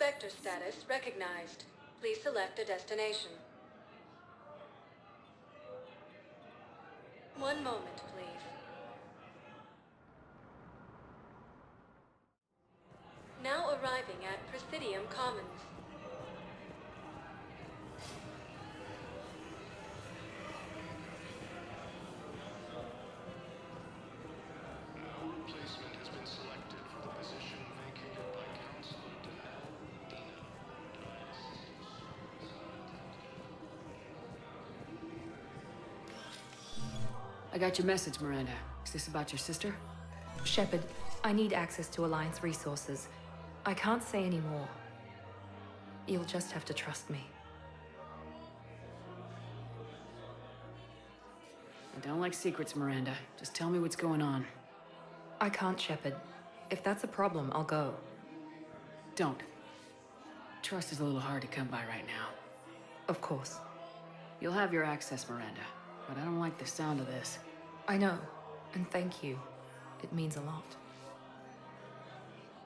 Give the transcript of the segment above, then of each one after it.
Spectre status recognized. Please select a destination. One moment, please. Now arriving at Presidium Commons. Our replacement has been selected for the position vacated by Counselor Dina. I got your message, Miranda. Is this about your sister? Shepard, I need access to Alliance resources. I can't say any more. You'll just have to trust me. I don't like secrets, Miranda. Just tell me what's going on. I can't, Shepard. If that's a problem, I'll go. Don't. Trust is a little hard to come by right now. Of course. You'll have your access, Miranda. But I don't like the sound of this. I know, and thank you. It means a lot.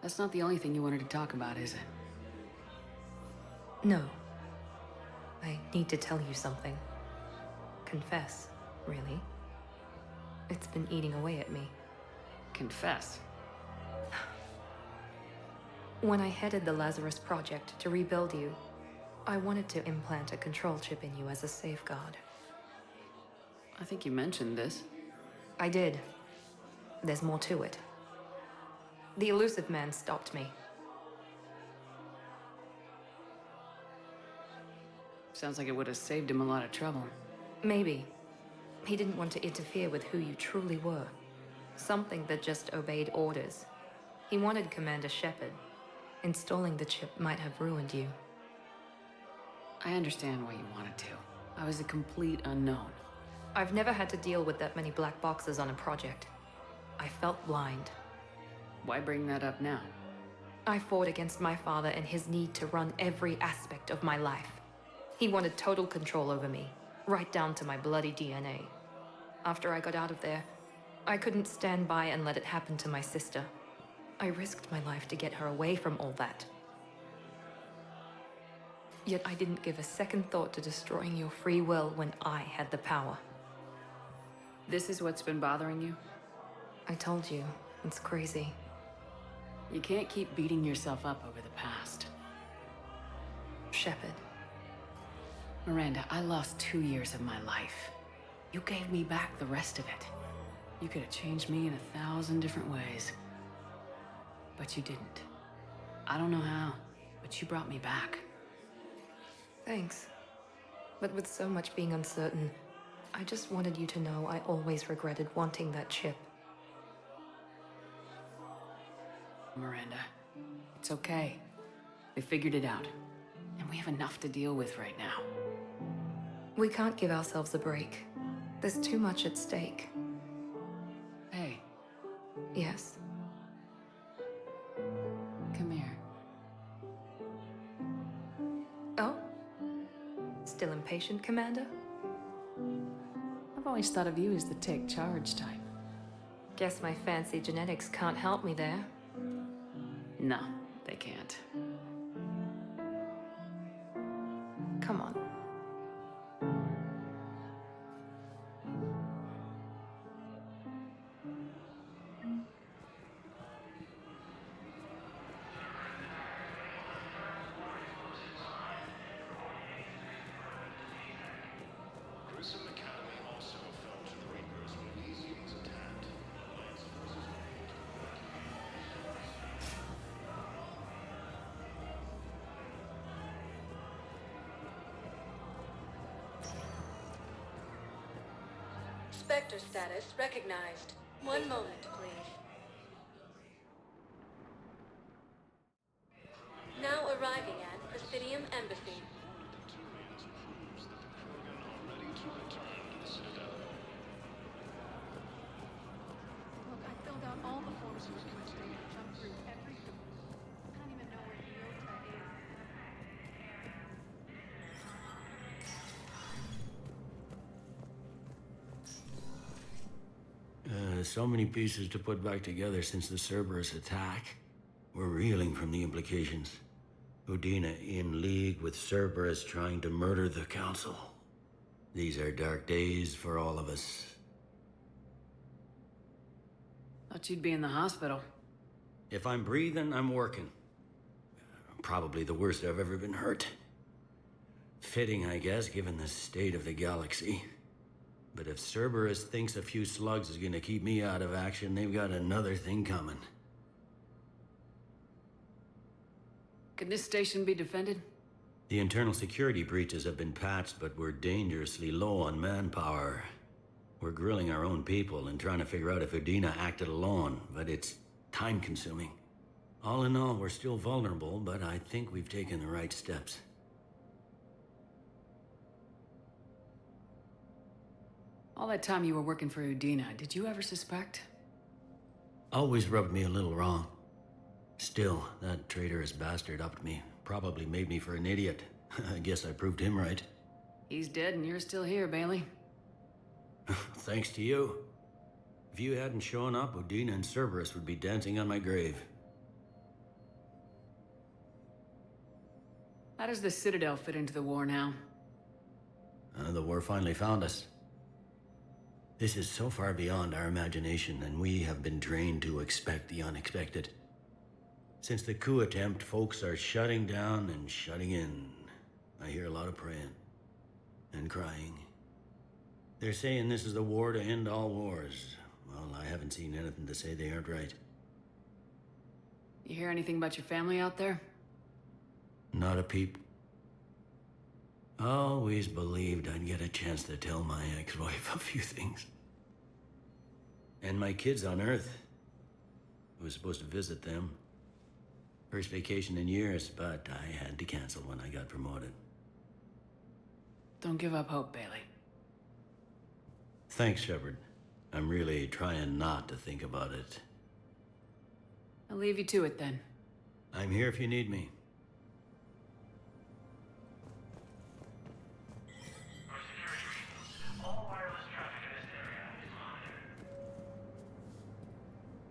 That's not the only thing you wanted to talk about, is it? No. I need to tell you something. Confess, really. It's been eating away at me. Confess. When I headed the Lazarus Project to rebuild you, I wanted to implant a control chip in you as a safeguard. I think you mentioned this. I did. There's more to it. The elusive man stopped me. Sounds like it would have saved him a lot of trouble. Maybe. He didn't want to interfere with who you truly were. Something that just obeyed orders. He wanted Commander Shepard. Installing the chip might have ruined you. I understand why you wanted to. I was a complete unknown. I've never had to deal with that many black boxes on a project. I felt blind. Why bring that up now? I fought against my father and his need to run every aspect of my life. He wanted total control over me, right down to my bloody DNA. After I got out of there, I couldn't stand by and let it happen to my sister. I risked my life to get her away from all that. Yet I didn't give a second thought to destroying your free will when I had the power. This is what's been bothering you? I told you, it's crazy. You can't keep beating yourself up over the past. Shepard. Miranda, I lost 2 years of my life. You gave me back the rest of it. You could have changed me in 1,000 different ways. But you didn't. I don't know how, but you brought me back. Thanks. But with so much being uncertain, I just wanted you to know I always regretted wanting that chip. Miranda, it's okay. We figured it out. And we have enough to deal with right now. We can't give ourselves a break. There's too much at stake. Hey, Yes. come here. Oh? Still impatient, Commander? I've always thought of you as the take charge type. Guess my fancy genetics can't help me there. No, they can't. Come on. Grissom Academy also fell to the Reapers when Elysium was attacked. Alliance forces were able to Spectre status recognized. One moment, please. Now arriving at Presidium Embassy. proves that the Krogan are ready to return to the Citadel. Look, I filled out all the forms for Switch Day and jumped through every hoop. I don't even know where Iota is. So many pieces to put back together since the Cerberus attack. We're reeling from the implications. Udina in league with Cerberus trying to murder the Council. These are dark days for all of us. Thought you'd be in the hospital. If I'm breathing, I'm working. Probably the worst I've ever been hurt. Fitting, I guess, given the state of the galaxy. But if Cerberus thinks a few slugs is gonna keep me out of action, they've got another thing coming. Can this station be defended? The internal security breaches have been patched, but we're dangerously low on manpower. We're grilling our own people and trying to figure out if Udina acted alone, but it's time-consuming. All in all, we're still vulnerable, but I think we've taken the right steps. All that time you were working for Udina, did you ever suspect? Always rubbed me a little wrong. Still, that traitorous bastard upped me. Probably made me for an idiot. I guess I proved him right. He's dead and you're still here, Bailey. Thanks to you. If you hadn't shown up, Udina and Cerberus would be dancing on my grave. How does the Citadel fit into the war now? The war finally found us. This is so far beyond our imagination, and we have been trained to expect the unexpected. Since the coup attempt, folks are shutting down and shutting in. I hear a lot of praying and crying. They're saying this is the war to end all wars. Well, I haven't seen anything to say they aren't right. You hear anything about your family out there? Not a peep. Always believed I'd get a chance to tell my ex-wife a few things. And my kids on Earth. I was supposed to visit them. First vacation in years, but I had to cancel when I got promoted. Don't give up hope, Bailey. Thanks, Shepard. I'm really trying not to think about it. I'll leave you to it then. I'm here if you need me.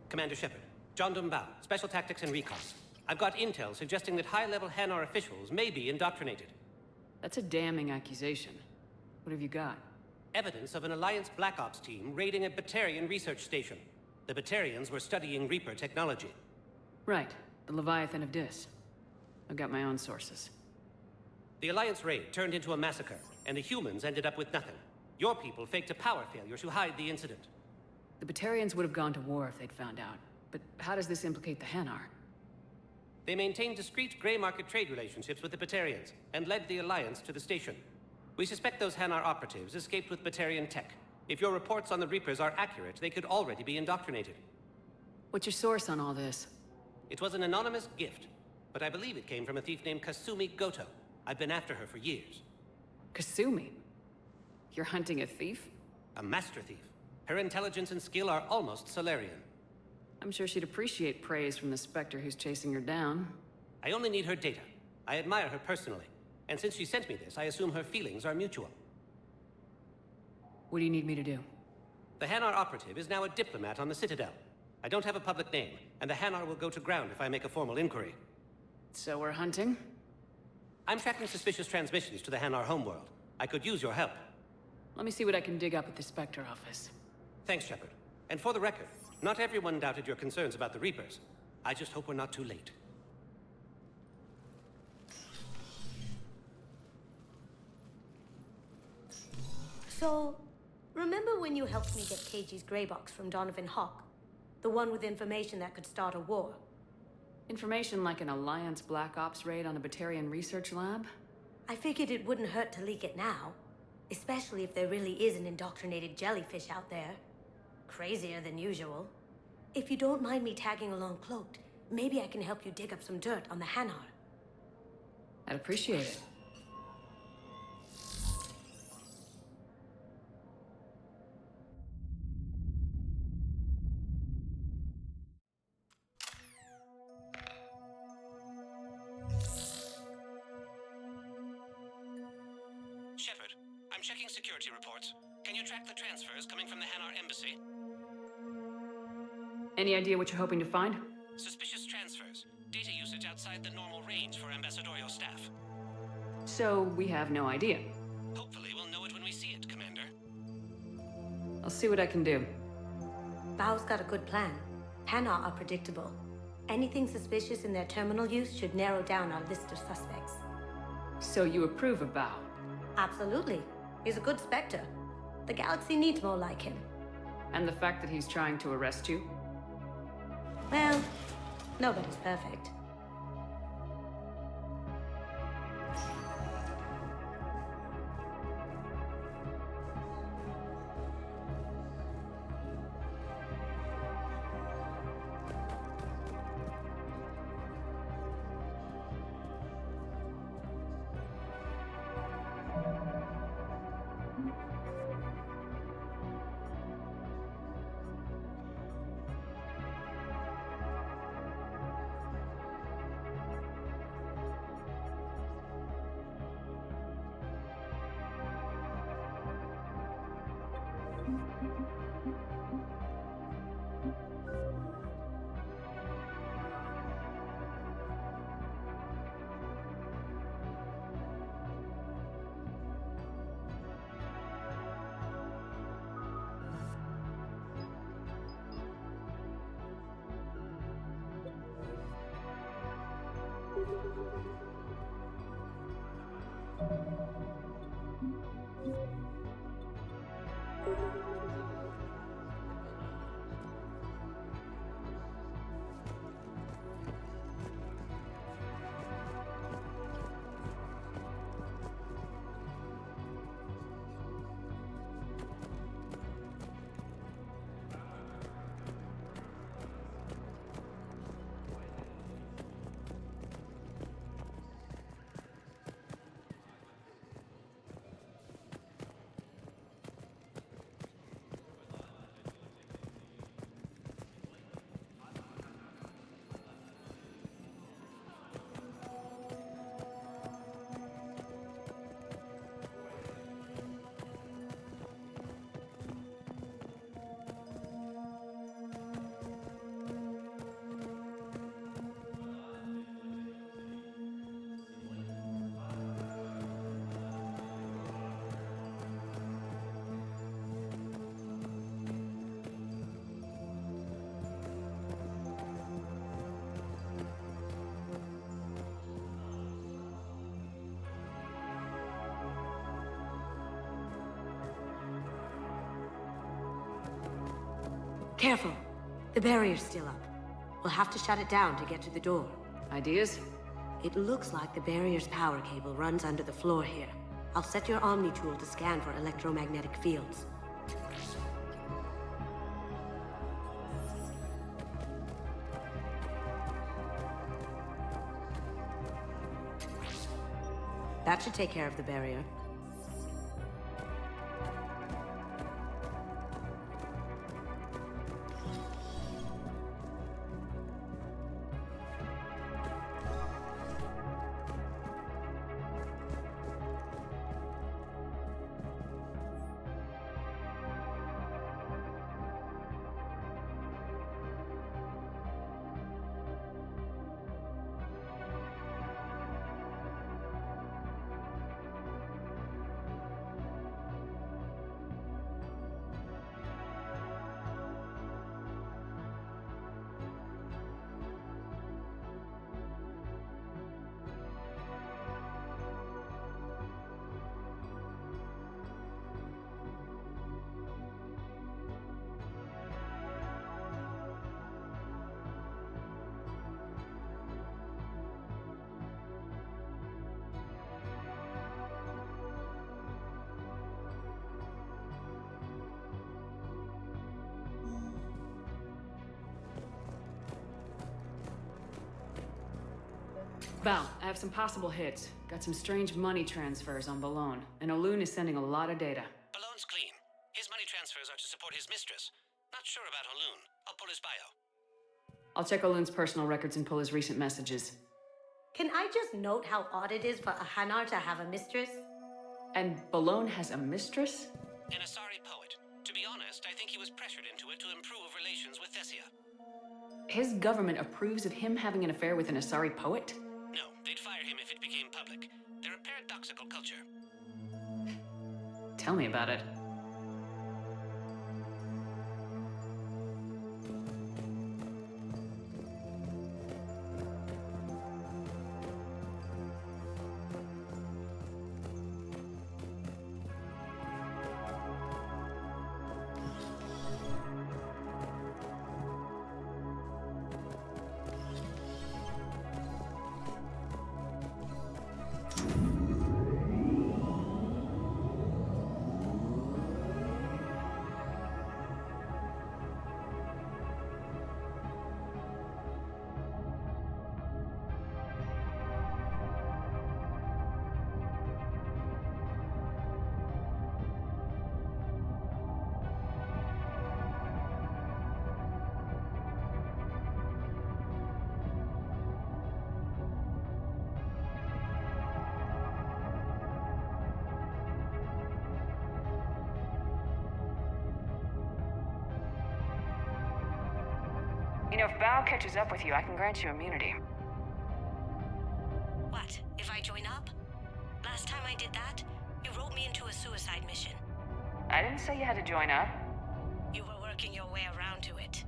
Commander Shepard, John Dumbao, Special Tactics and Recon. I've got intel suggesting that high-level Hanar officials may be indoctrinated. That's a damning accusation. What have you got? Evidence of an Alliance Black Ops team raiding a Batarian research station. The Batarians were studying Reaper technology. Right, the Leviathan of Dis. I've got my own sources. The Alliance raid turned into a massacre, and the humans ended up with nothing. Your people faked a power failure to hide the incident. The Batarians would have gone to war if they'd found out. But how does this implicate the Hanar? They maintained discreet gray market trade relationships with the Batarians, and led the Alliance to the station. We suspect those Hanar operatives escaped with Batarian tech. If your reports on the Reapers are accurate, they could already be indoctrinated. What's your source on all this? It was an anonymous gift, but I believe it came from a thief named Kasumi Goto. I've been after her for years. Kasumi? You're hunting a thief? A master thief. Her intelligence and skill are almost Solarian. I'm sure she'd appreciate praise from the Spectre who's chasing her down. I only need her data. I admire her personally. And since she sent me this, I assume her feelings are mutual. What do you need me to do? The Hanar operative is now a diplomat on the Citadel. I don't have a public name, and the Hanar will go to ground if I make a formal inquiry. So we're hunting? I'm tracking suspicious transmissions to the Hanar homeworld. I could use your help. Let me see what I can dig up at the Spectre office. Thanks, Shepard. And for the record, not everyone doubted your concerns about the Reapers. I just hope we're not too late. So, remember when you helped me get KG's grey box from Donovan Hawk? The one with information that could start a war? Information like an Alliance Black Ops raid on a Batarian research lab? I figured it wouldn't hurt to leak it now. Especially if there really is an indoctrinated jellyfish out there. Crazier than usual. If you don't mind me tagging along cloaked, maybe I can help you dig up some dirt on the Hanar. I'd appreciate it. Shepard, I'm checking security reports. Can you track the transfers coming from the Hanar Embassy? Any idea what you're hoping to find? Suspicious transfers. Data usage passage outside the normal range for ambassadorial staff. So we have no idea. Hopefully we'll know it when we see it, Commander. I'll see what I can do. Bao's got a good plan. Hanar are predictable. Anything suspicious in their terminal use should narrow down our list of suspects. So you approve of Bao? Absolutely. He's a good Spectre. The galaxy needs more like him. And the fact that he's trying to arrest you? Well, nobody's perfect. Careful. The barrier's still up. We'll have to shut it down to get to the door. Ideas? It looks like the barrier's power cable runs under the floor here. I'll set your Omni tool to scan for electromagnetic fields. That should take care of the barrier. Bao, I have some possible hits. Got some strange money transfers on Balone, and Olun is sending a lot of data. Balloon's clean. His money transfers are to support his mistress. Not sure about Olun. I'll pull his bio. I'll check Olun's personal records and pull his recent messages. Can I just note how odd it is for a Hanar to have a mistress? And Balone has a mistress? An Asari poet. To be honest, I think he was pressured into it to improve relations with Thessia. His government approves of him having an affair with an Asari poet? No, they'd fire him if it became public. They're a paradoxical culture. Tell me about it. You know, if Bao catches up with you, I can grant you immunity. What, if I join up? Last time I did that, you wrote me into a suicide mission. I didn't say you had to join up. You were working your way around to it.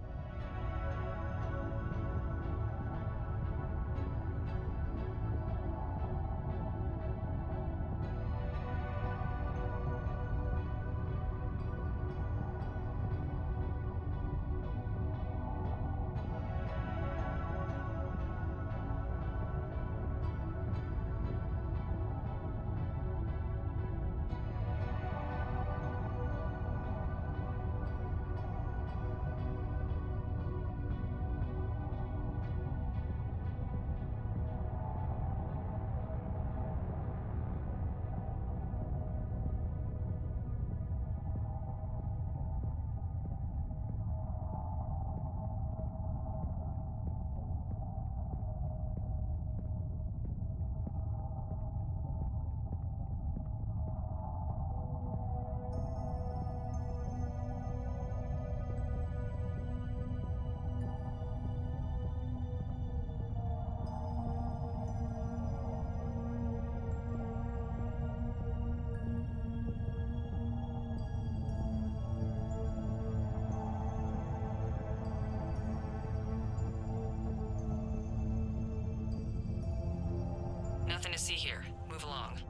Nothing to see here. Move along.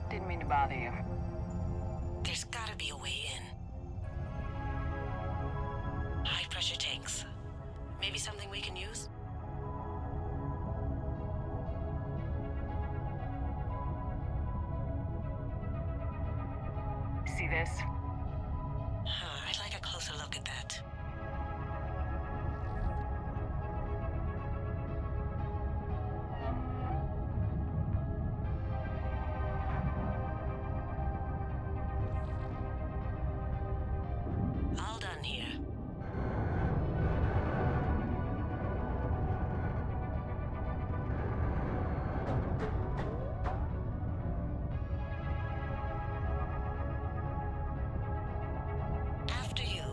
Didn't mean to bother you. There's gotta be a way in. High-pressure tanks. Maybe something we can use? See this? I'd like a closer look at that. All done here. After you.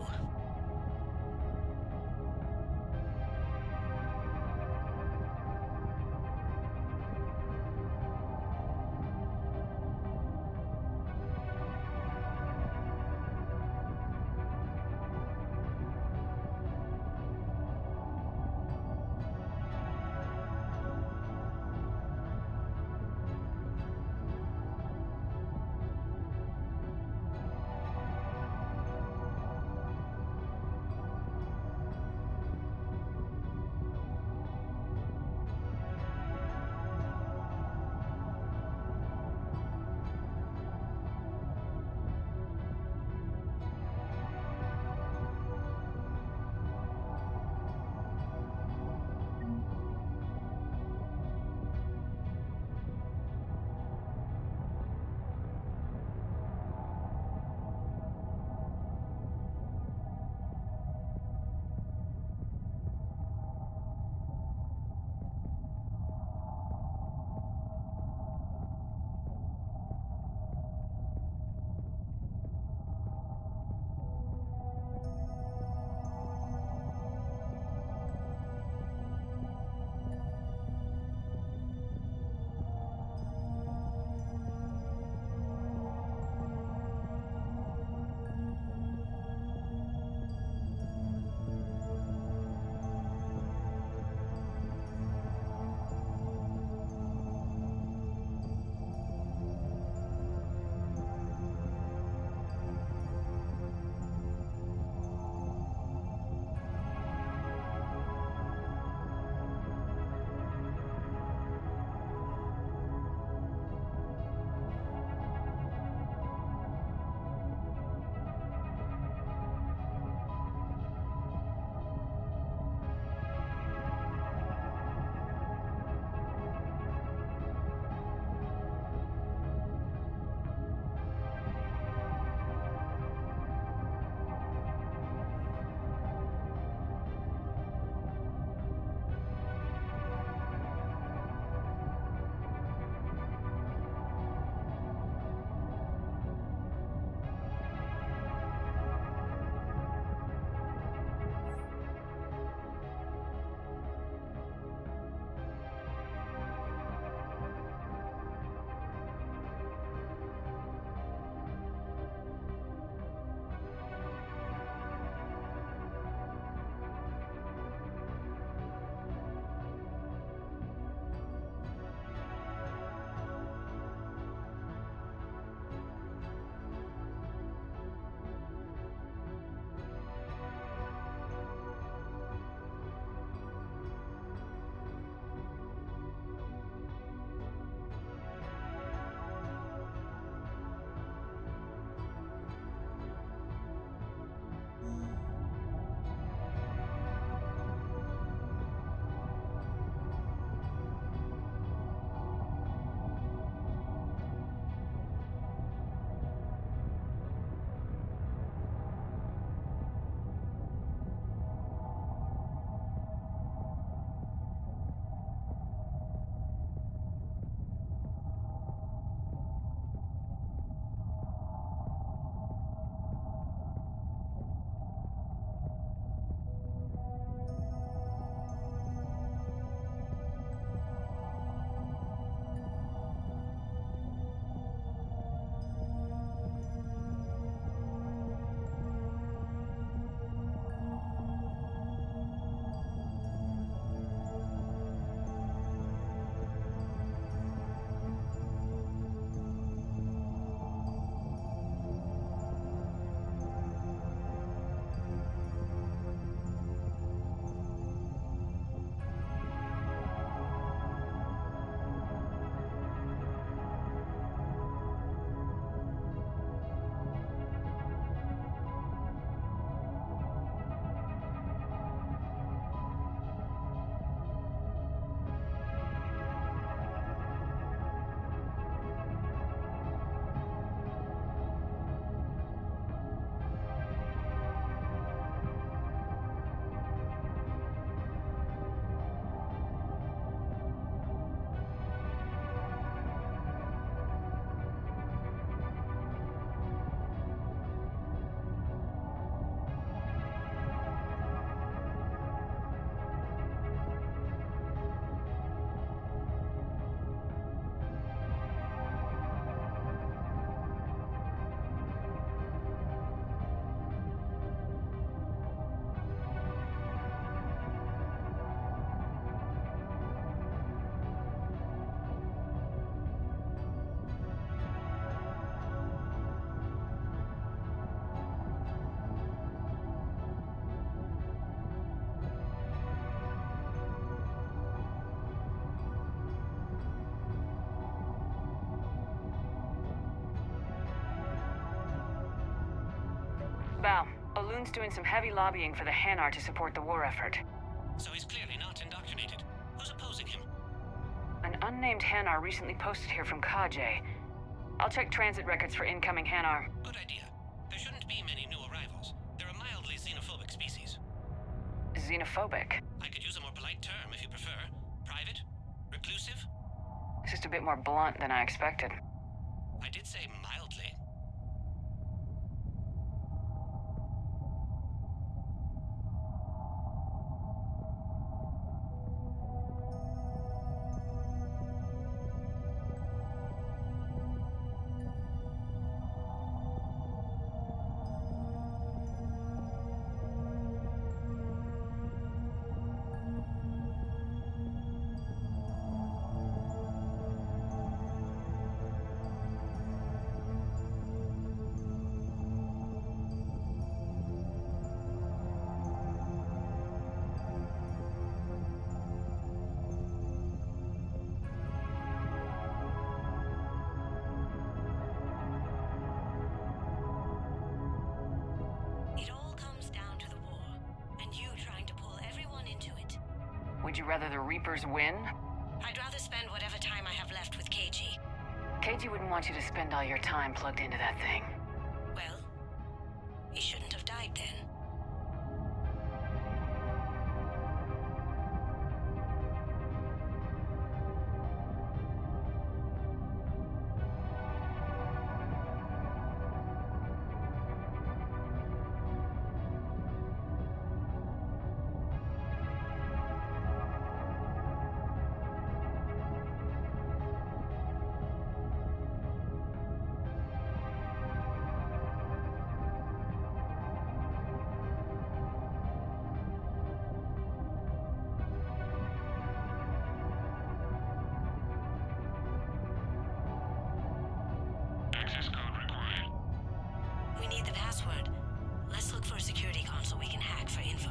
Loon's doing some heavy lobbying for the Hanar to support the war effort. So he's clearly not indoctrinated. Who's opposing him? An unnamed Hanar recently posted here from Kajay. I'll check transit records for incoming Hanar. Good idea. There shouldn't be many new arrivals. They're a mildly xenophobic species. Xenophobic? I could use a more polite term if you prefer. Private? Reclusive? It's just a bit more blunt than I expected. I did say mildly. It all comes down to the war, and you trying to pull everyone into it. Would you rather the Reapers win? I'd rather spend whatever time I have left with KG. KG wouldn't want you to spend all your time plugged into that thing. Well, he shouldn't have died then. Access code required. We need the password. Let's look for a security console we can hack for info.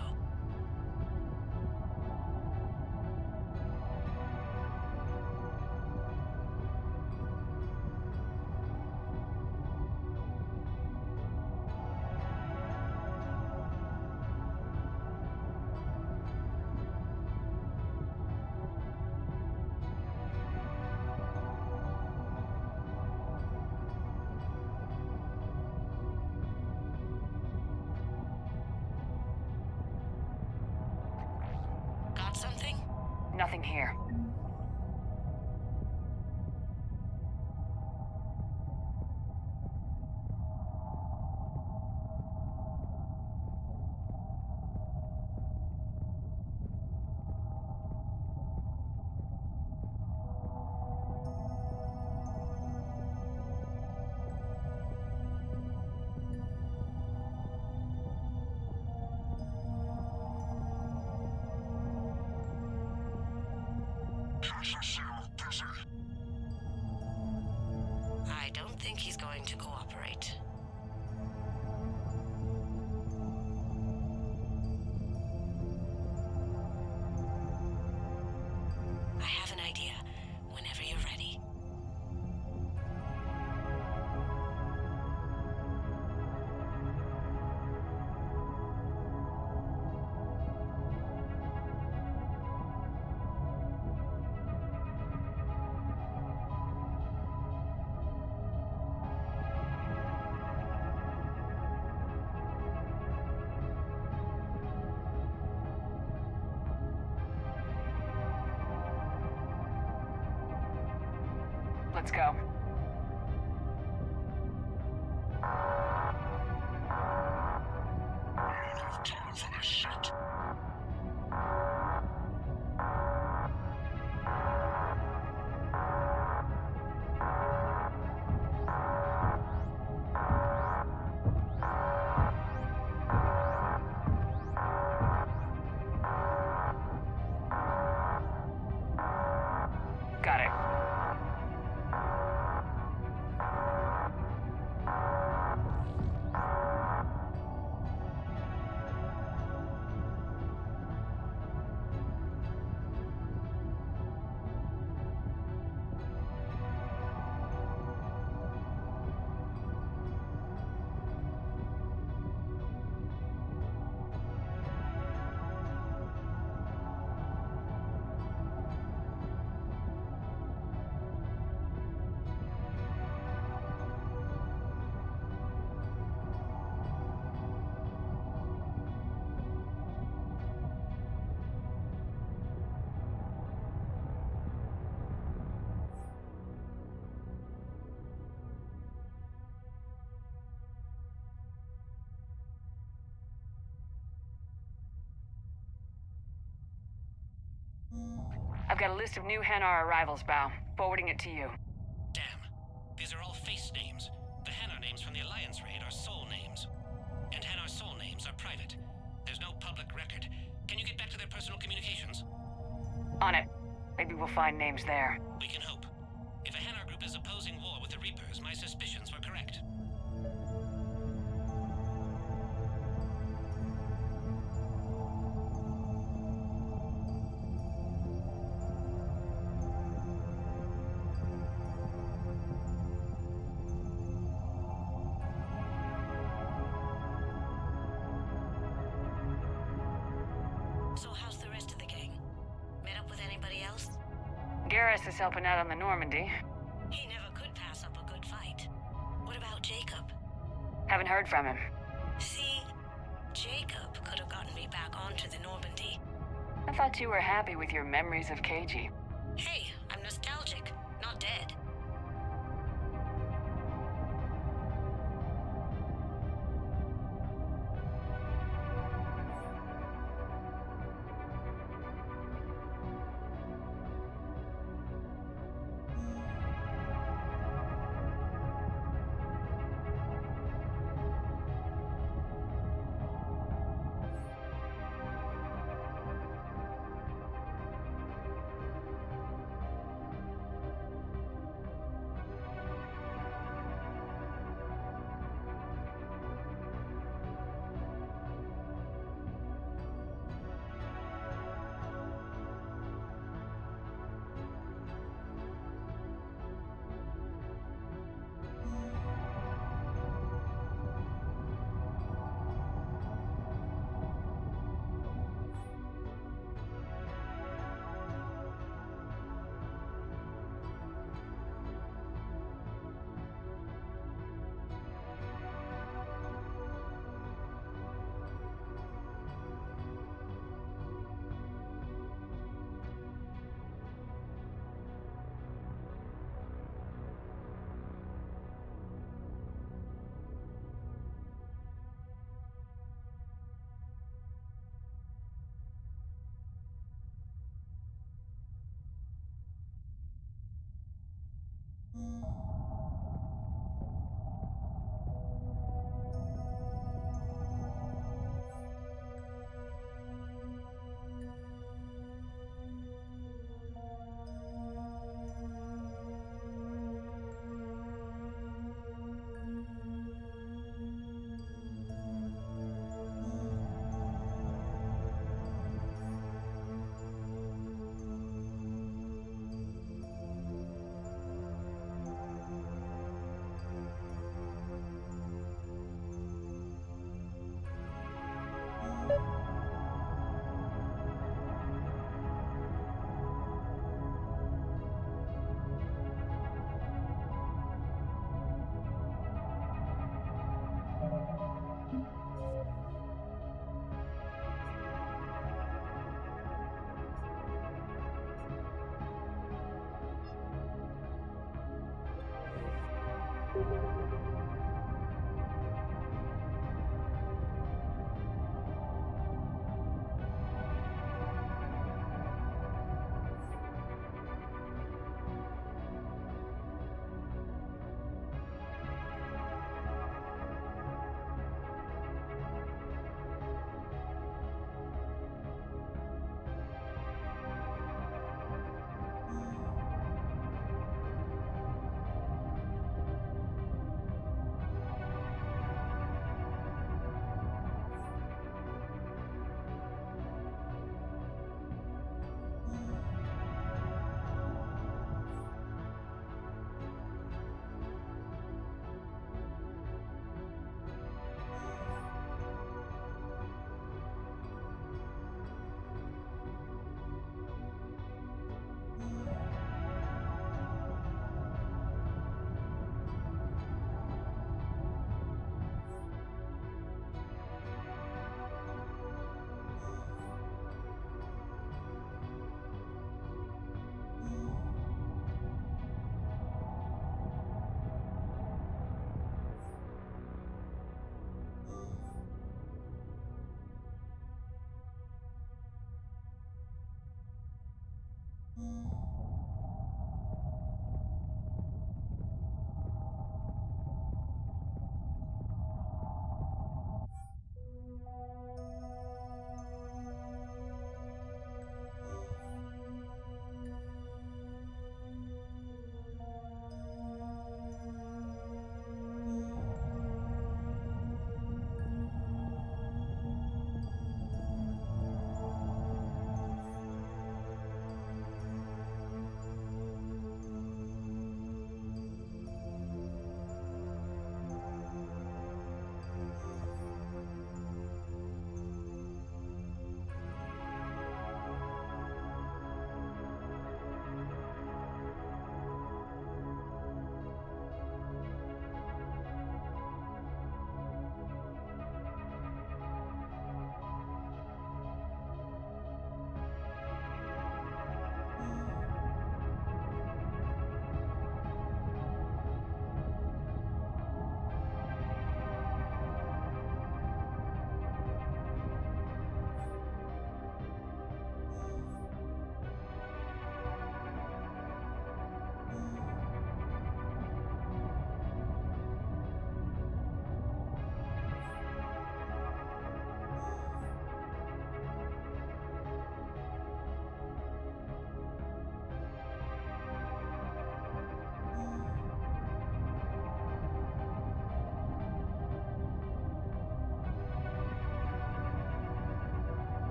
Got something? Nothing here. I don't think he's going to cooperate. I have an idea. Whenever you're ready. Let's go. I don't have time for this shit. Got it. I've got a list of new Hanar arrivals, Bao. Forwarding it to you. Damn. These are all face names. The Hanar names from the Alliance raid are soul names. And Hanar soul names are private. There's no public record. Can you get back to their personal communications? On it. Maybe we'll find names there. We can hope. If a Hanar group is opposing war with the Reapers, my suspicions were correct. So how's the rest of the gang? Met up with anybody else? Garrus is helping out on the Normandy. He never could pass up a good fight. What about Jacob? Haven't heard from him. See, Jacob could have gotten me back onto the Normandy. I thought you were happy with your memories of KG. Hey, I'm nostalgic, not dead.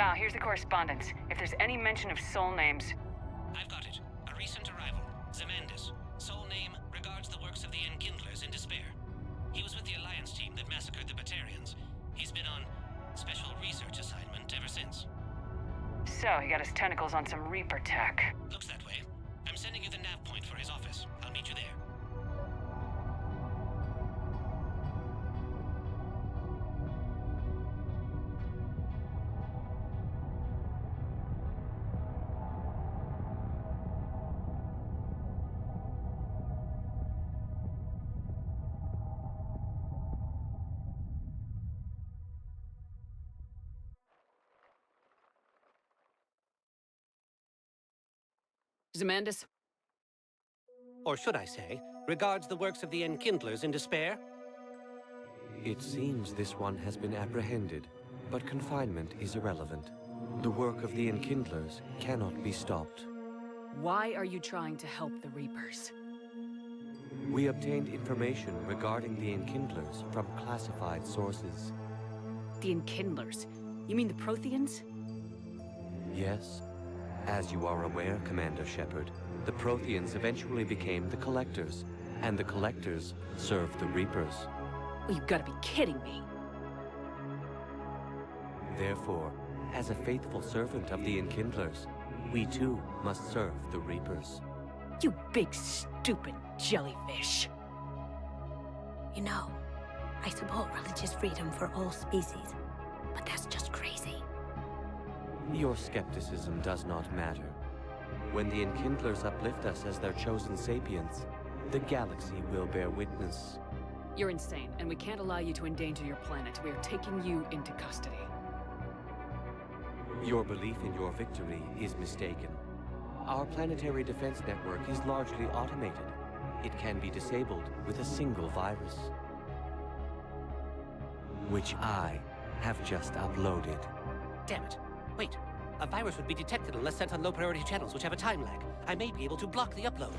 Wow, here's the correspondence. If there's any mention of soul names... I've got it. A recent arrival. Zemandis. Sole name regards the works of the Enkindlers in despair. He was with the Alliance team that massacred the Batarians. He's been on special research assignment ever since. So, he got his tentacles on some Reaper tech. Looks that way. I'm sending you the nav point for his office. I'll meet you there. Zemandis? Or should I say, regards the works of the Enkindlers in despair? It seems this one has been apprehended, but confinement is irrelevant. The work of the Enkindlers cannot be stopped. Why are you trying to help the Reapers? We obtained information regarding the Enkindlers from classified sources. The Enkindlers? You mean the Protheans? Yes. As you are aware, Commander Shepard, the Protheans eventually became the Collectors, and the Collectors served the Reapers. Well, you've gotta be kidding me. Therefore, as a faithful servant of the Enkindlers, we too must serve the Reapers. You big, stupid jellyfish. You know, I support religious freedom for all species, but that's just crazy. Your skepticism does not matter. When the Enkindlers uplift us as their chosen sapients, the galaxy will bear witness. You're insane, and we can't allow you to endanger your planet. We are taking you into custody. Your belief in your victory is mistaken. Our planetary defense network is largely automated. It can be disabled with a single virus, which I have just uploaded. Damn it. Wait. A virus would be detected unless sent on low-priority channels, which have a time lag. I may be able to block the upload.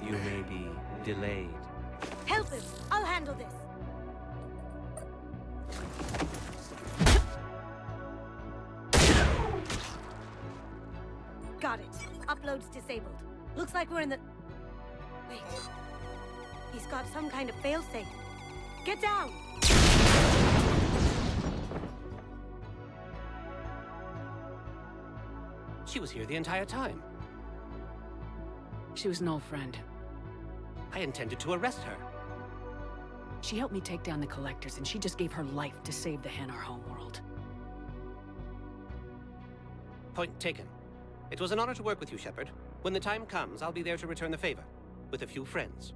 You may be delayed. Help him! I'll handle this! Got it. Upload's disabled. Looks like we're in the... Wait. He's got some kind of failsafe. Get down! She was here the entire time. She was an old friend. I intended to arrest her. She helped me take down the Collectors, and she just gave her life to save the Hanar homeworld. Point taken. It was an honor to work with you, Shepard. When the time comes, I'll be there to return the favor. With a few friends.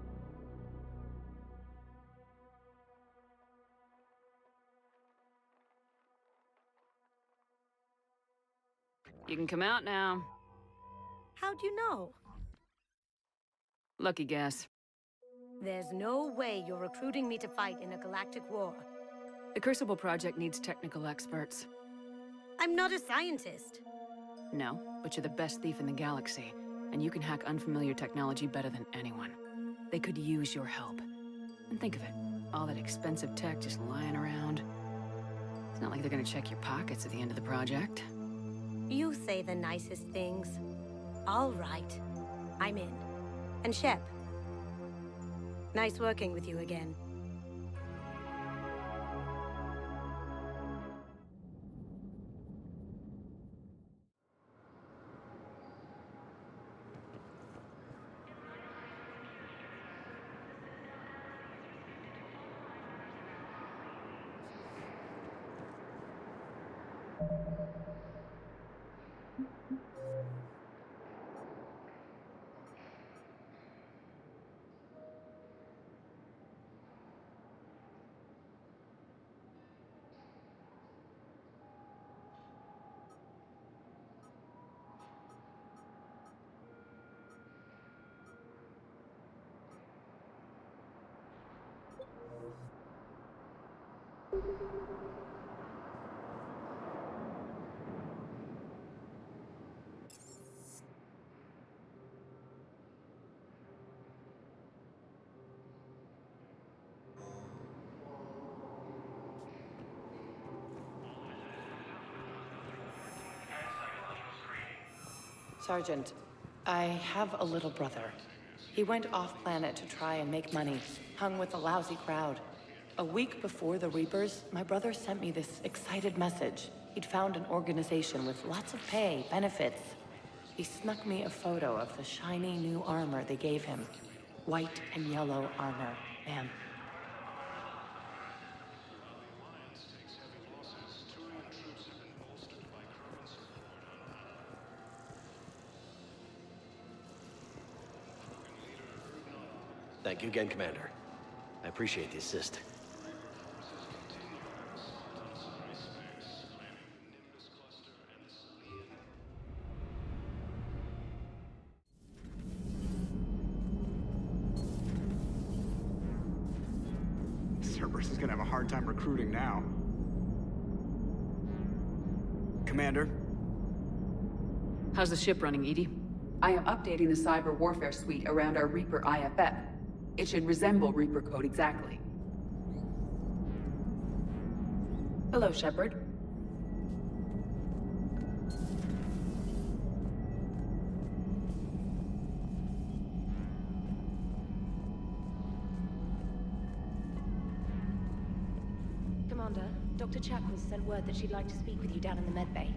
You can come out now. How'd you know? Lucky guess. There's no way you're recruiting me to fight in a galactic war. The Crucible Project needs technical experts. I'm not a scientist. No, but you're the best thief in the galaxy, and you can hack unfamiliar technology better than anyone. They could use your help. And think of it, all that expensive tech just lying around. It's not like they're gonna check your pockets at the end of the project. You say the nicest things. All right. I'm in. And Shep. Nice working with you again. Sergeant, I have a little brother. He went off-planet to try and make money, hung with a lousy crowd. A week before the Reapers, my brother sent me this excited message. He'd found an organization with lots of pay, benefits. He snuck me a photo of the shiny new armor they gave him. White and yellow armor, ma'am. Thank you again, Commander. I appreciate the assist. Cerberus is gonna have a hard time recruiting now. Commander? How's the ship running, Edie? I am updating the cyber warfare suite around our Reaper IFF. It should resemble Reaper code exactly. Hello, Shepard. Commander, Dr. Chapman sent word that she'd like to speak with you down in the med bay.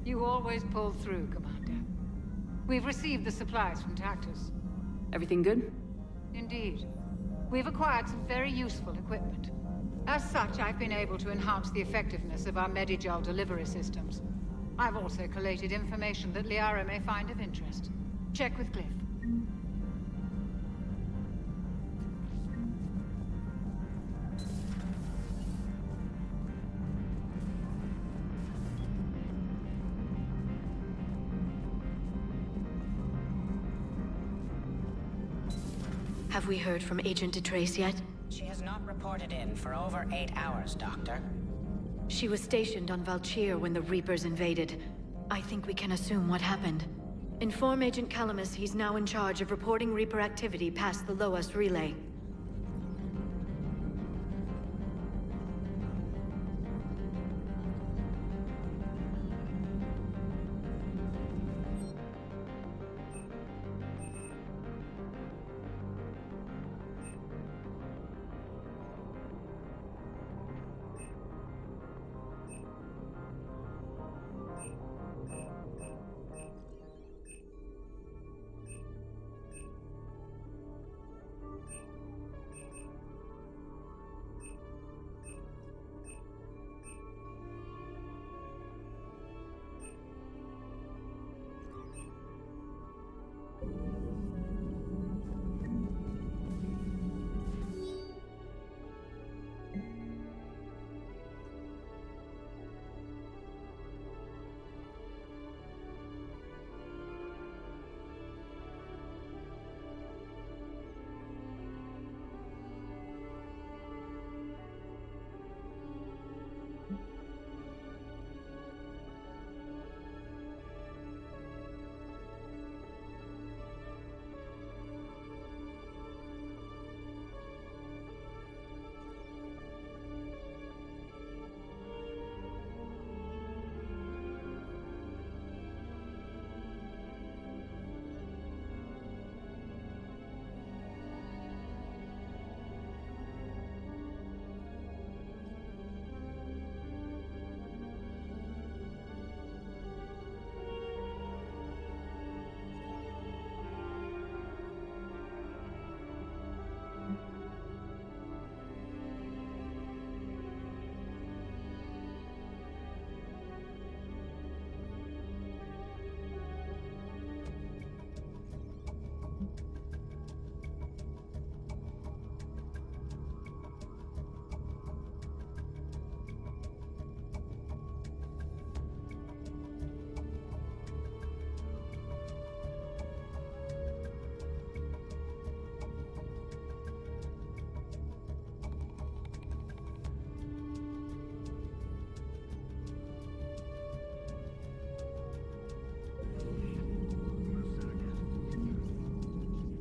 You always pull through, Commander. We've received the supplies from Tactus. Everything good? Indeed. We've acquired some very useful equipment. As such, I've been able to enhance the effectiveness of our Medigel delivery systems. I've also collated information that Liara may find of interest. Check with Cliff. Have we heard from Agent DeTrace yet? She has not reported in for over 8 hours, Doctor. She was stationed on Valchir when the Reapers invaded. I think we can assume what happened. Inform Agent Calamus he's now in charge of reporting Reaper activity past the Loas relay.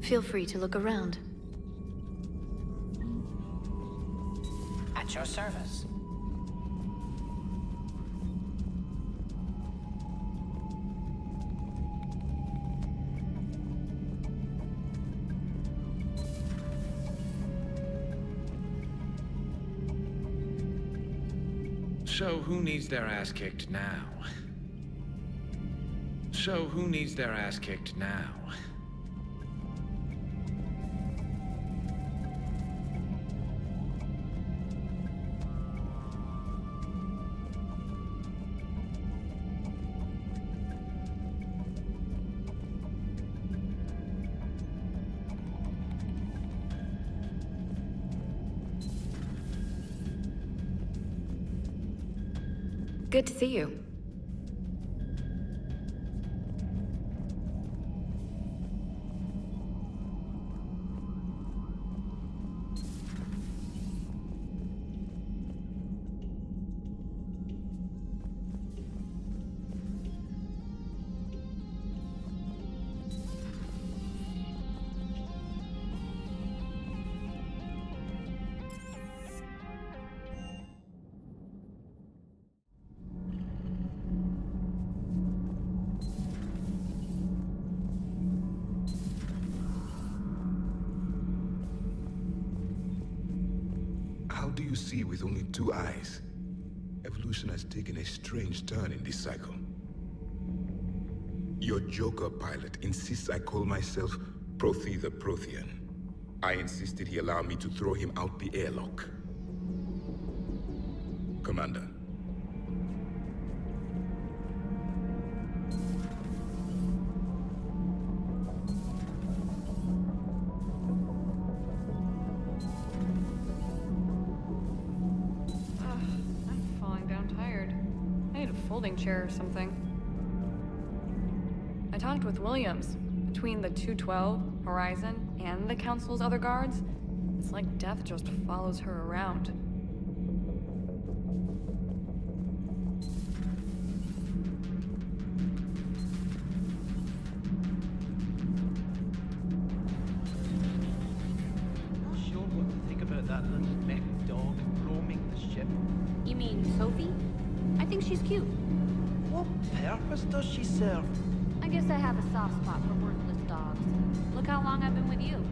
Feel free to look around. At your service. So who needs their ass kicked now? So who needs their ass kicked now? Good to see you. How do you see with only 2 eyes? Evolution has taken a strange turn in this cycle. Your Joker pilot insists I call myself Prothe the Prothean. I insisted he allow me to throw him out the airlock. holding chair or something. I talked with Williams. Between the 212, Horizon, and the Council's other guards, it's like death just follows her around. Not sure what to think about that little mech dog roaming the ship. You mean Sophie? I think she's cute. What purpose does she serve? I guess I have a soft spot for worthless dogs. Look how long I've been with you.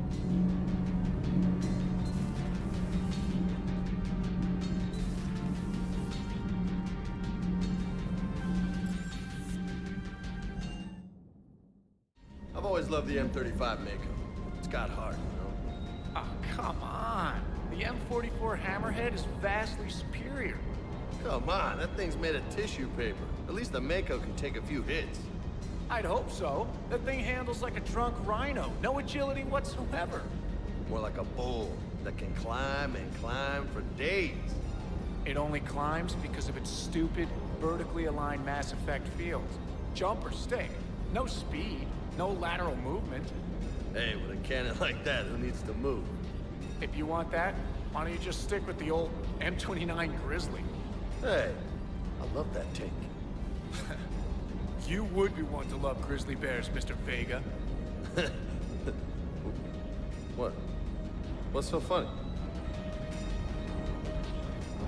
I've always loved the M35 Mako. It's got heart, you know? Oh, come on. The M44 Hammerhead is vastly superior. Come on, that thing's made of tissue paper. At least the Mako can take a few hits. I'd hope so. That thing handles like a drunk rhino. No agility whatsoever. More like a bull that can climb and climb for days. It only climbs because of its stupid, vertically aligned Mass Effect fields. Jump or stick. No speed. No lateral movement. Hey, with a cannon like that, who needs to move? If you want that, why don't you just stick with the old M29 Grizzly? Hey, I love that tank. You would be one to love grizzly bears, Mr. Vega. What? What's so funny?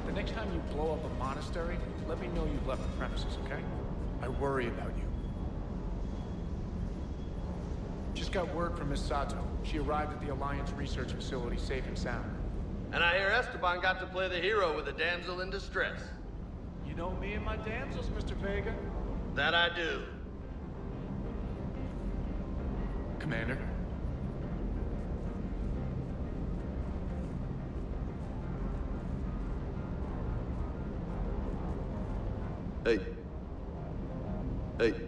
The next time you blow up a monastery, let me know you've left the premises, okay? I worry about you. Just got word from Miss Sato. She arrived at the Alliance research facility safe and sound. And I hear Esteban got to play the hero with a damsel in distress. You know me and my damsels, Mr. Vega. That I do. Commander? Hey. Hey.